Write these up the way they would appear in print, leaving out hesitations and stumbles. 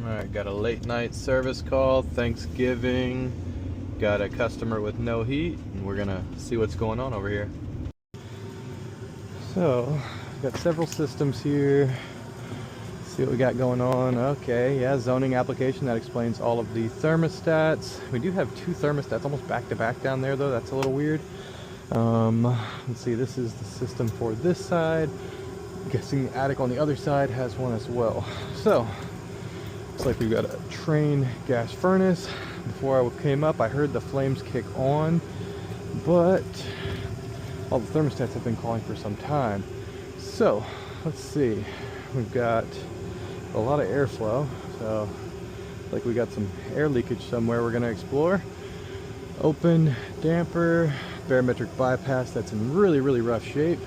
Alright, got a late night service call, Thanksgiving, got a customer with no heat, and we're gonna see what's going on over here. So, got several systems here. See what we got going on. Okay, yeah, zoning application, that explains all of the thermostats. We do have two thermostats almost back to back down there though, that's a little weird. Let's see, this is the system for this side. I'm guessing the attic on the other side has one as well. So, looks like we've got a train gas furnace. Before I came up, I heard the flames kick on, but all the thermostats have been calling for some time. So, let's see. We've got a lot of airflow, so like we got some air leakage somewhere we're going to explore. Open damper, barometric bypass that's in really rough shape.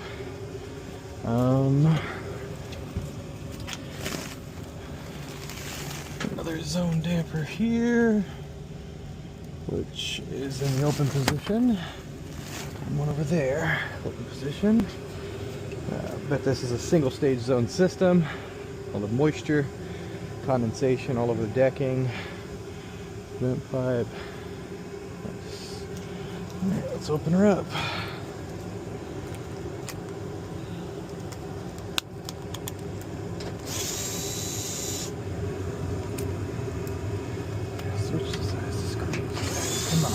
Another zone damper here, which is in the open position, and one over there, open position. But this is a single stage zone system. All the moisture, condensation all over the decking, vent pipe. Alright, let's open her up. Switch the size of the screen. Come on.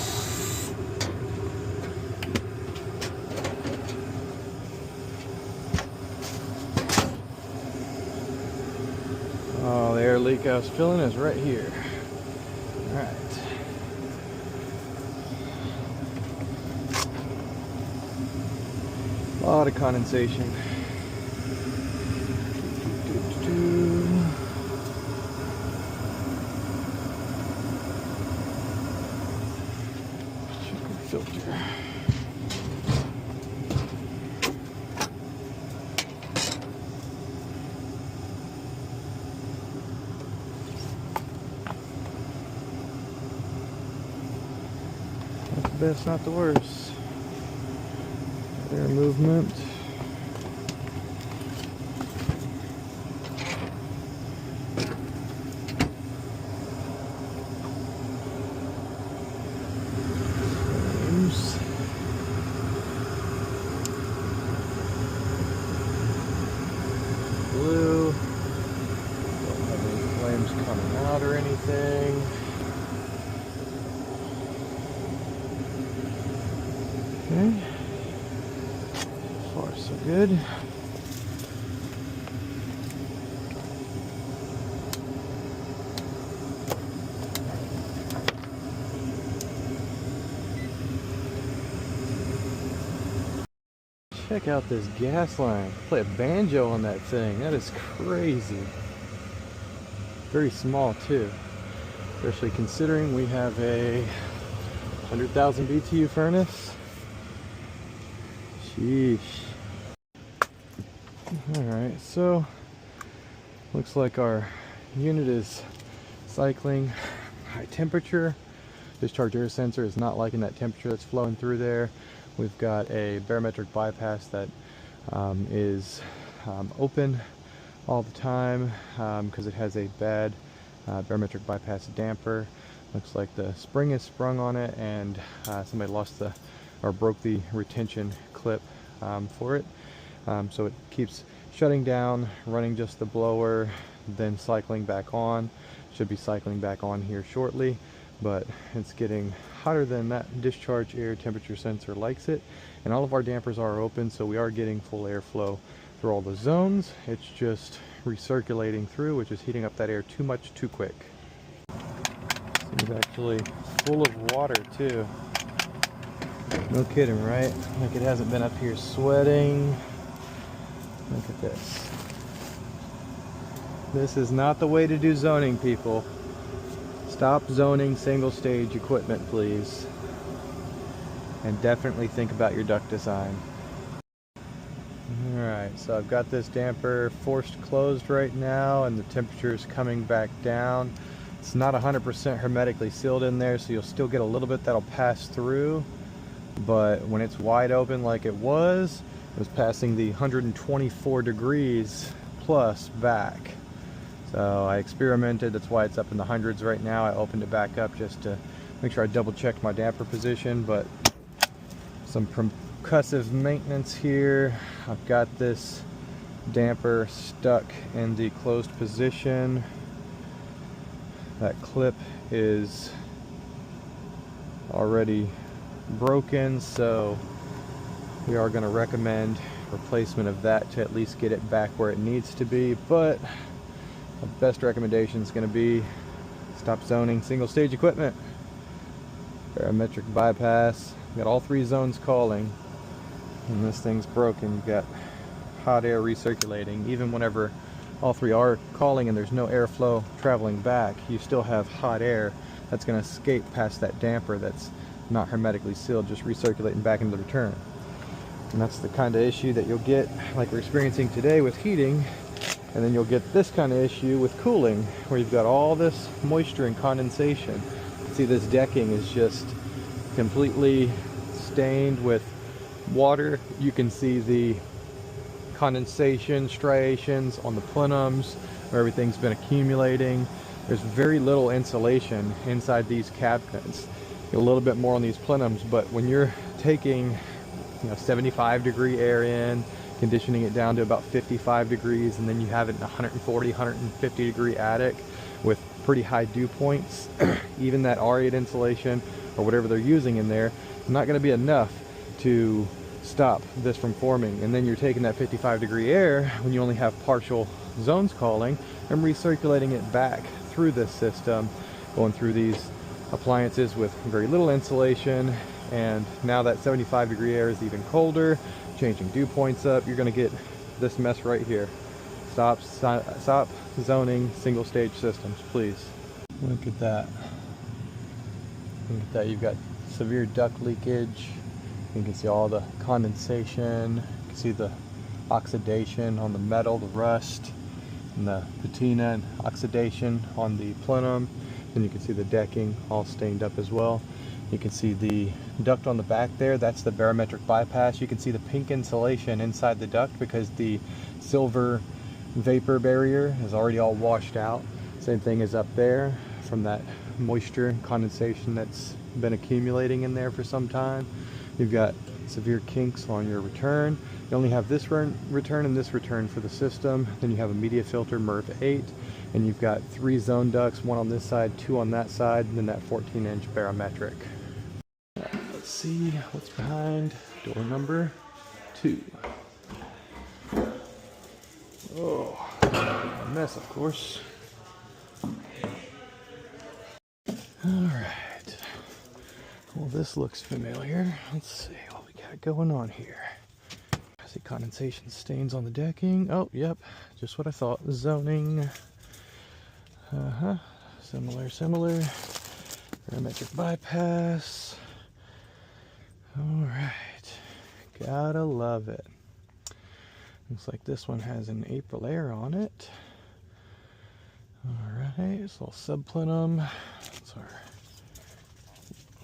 Oh, the air leak I was feeling is right here. Alright. A lot of condensation. Filter. Not the best, not the worst. Air movement. Blue. Don't have any flames coming out or anything. Okay. So far so good. Check out this gas line. Play a banjo on that thing. That is crazy. Very small too. Especially considering we have a 100,000 BTU furnace. Sheesh. Alright, so looks like our unit is cycling high temperature. Discharge air sensor is not liking that temperature that's flowing through there. We've got a barometric bypass that is open all the time because it has a bad barometric bypass damper. Looks like the spring is sprung on it, and somebody lost the or broke the retention clip for it. So it keeps shutting down, running just the blower, then cycling back on. Should be cycling back on here shortly, but it's getting hotter than that discharge air temperature sensor likes it. And all of our dampers are open, so we are getting full airflow through all the zones. It's just recirculating through, which is heating up that air too much too quick. It's actually full of water too. No kidding, right? Like it hasn't been up here sweating. Look at this. This is not the way to do zoning, people. Stop zoning single stage equipment, please. And definitely think about your duct design. Alright, so I've got this damper forced closed right now, and the temperature is coming back down. It's not 100% hermetically sealed in there, so you'll still get a little bit that'll pass through. But when it's wide open like it was passing the 124 degrees plus back. So I experimented, that's why it's up in the hundreds right now. I opened it back up just to make sure I double checked my damper position, but some percussive maintenance here. I've got this damper stuck in the closed position. That clip is already broken, so we are going to recommend replacement of that to at least get it back where it needs to be. But the best recommendation is going to be stop zoning single stage equipment. Barometric bypass, got all 3 zones calling, and this thing's broken. You've got hot air recirculating. Even whenever all 3 are calling and there's no airflow traveling back, you still have hot air that's going to escape past that damper that's not hermetically sealed, just recirculating back into the return. And that's the kind of issue that you'll get like we're experiencing today with heating, and then you'll get this kind of issue with cooling, where you've got all this moisture and condensation. See, this decking is just completely stained with water. You can see the condensation striations on the plenums where everything's been accumulating. There's very little insulation inside these cabinets. A little bit more on these plenums, but when you're taking 75-degree air in, conditioning it down to about 55 degrees, and then you have it in 140, 150 degree attic with pretty high dew points, even that R8 insulation or whatever they're using in there is not going to be enough to stop this from forming. And then you're taking that 55-degree air when you only have partial zones calling and recirculating it back through this system, going through these appliances with very little insulation. And now that 75-degree air is even colder, changing dew points up. You're going to get this mess right here. Stop zoning single stage systems, please. Look at that. Look at that. You've got severe duct leakage. You can see all the condensation. You can see the oxidation on the metal, the rust, and the patina and oxidation on the plenum. And you can see the decking all stained up as well. You can see the duct on the back there. That's the barometric bypass. You can see the pink insulation inside the duct because the silver vapor barrier is already all washed out. Same thing is up there from that moisture and condensation that's been accumulating in there for some time. You've got severe kinks on your return. You only have this return and this return for the system. Then you have a media filter MERV 8, and you've got 3 zone ducts, 1 on this side, 2 on that side, and then that 14-inch barometric. Let's see what's behind door number 2. Oh, a mess, of course. Alright. Well, this looks familiar. Let's see what we got going on here. I see condensation stains on the decking. Oh, yep. Just what I thought. Zoning. Similar. Barometric bypass. Alright. Gotta love it. Looks like this one has an April air on it. Alright, it's a little subplenum. That's our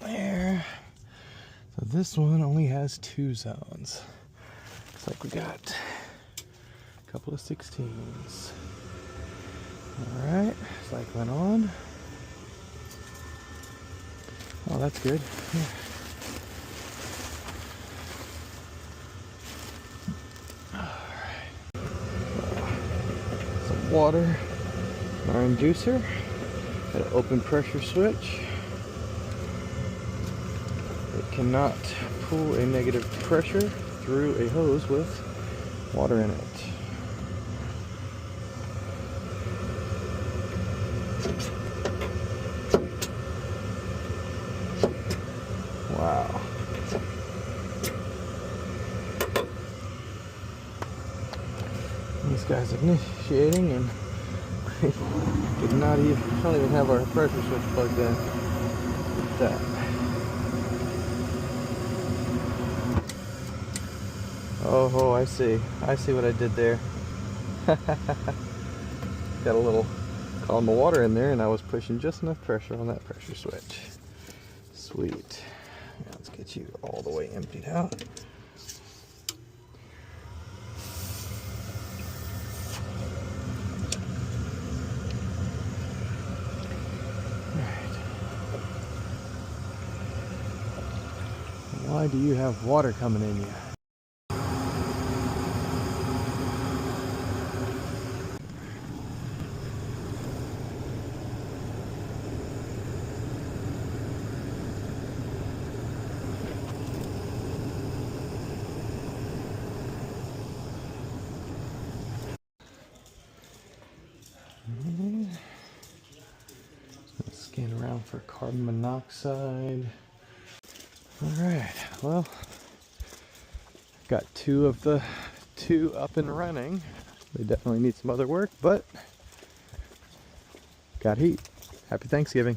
air. So this one only has 2 zones. Looks like we got a couple of 16s. Alright, cycling on. Oh, that's good. Yeah. Water, our inducer, an open pressure switch. It cannot pull a negative pressure through a hose with water in it. Wow. This guy's initiating and we don't even have our pressure switch plugged in. Look at that. Oh, I see. I see what I did there. Got a little column of water in there and I was pushing just enough pressure on that pressure switch. Sweet. Now let's get you all the way emptied out. Why do you have water coming in you? Scan around for carbon monoxide. Alright, well, got two of the two up and running. They definitely need some other work, but got heat. Happy Thanksgiving.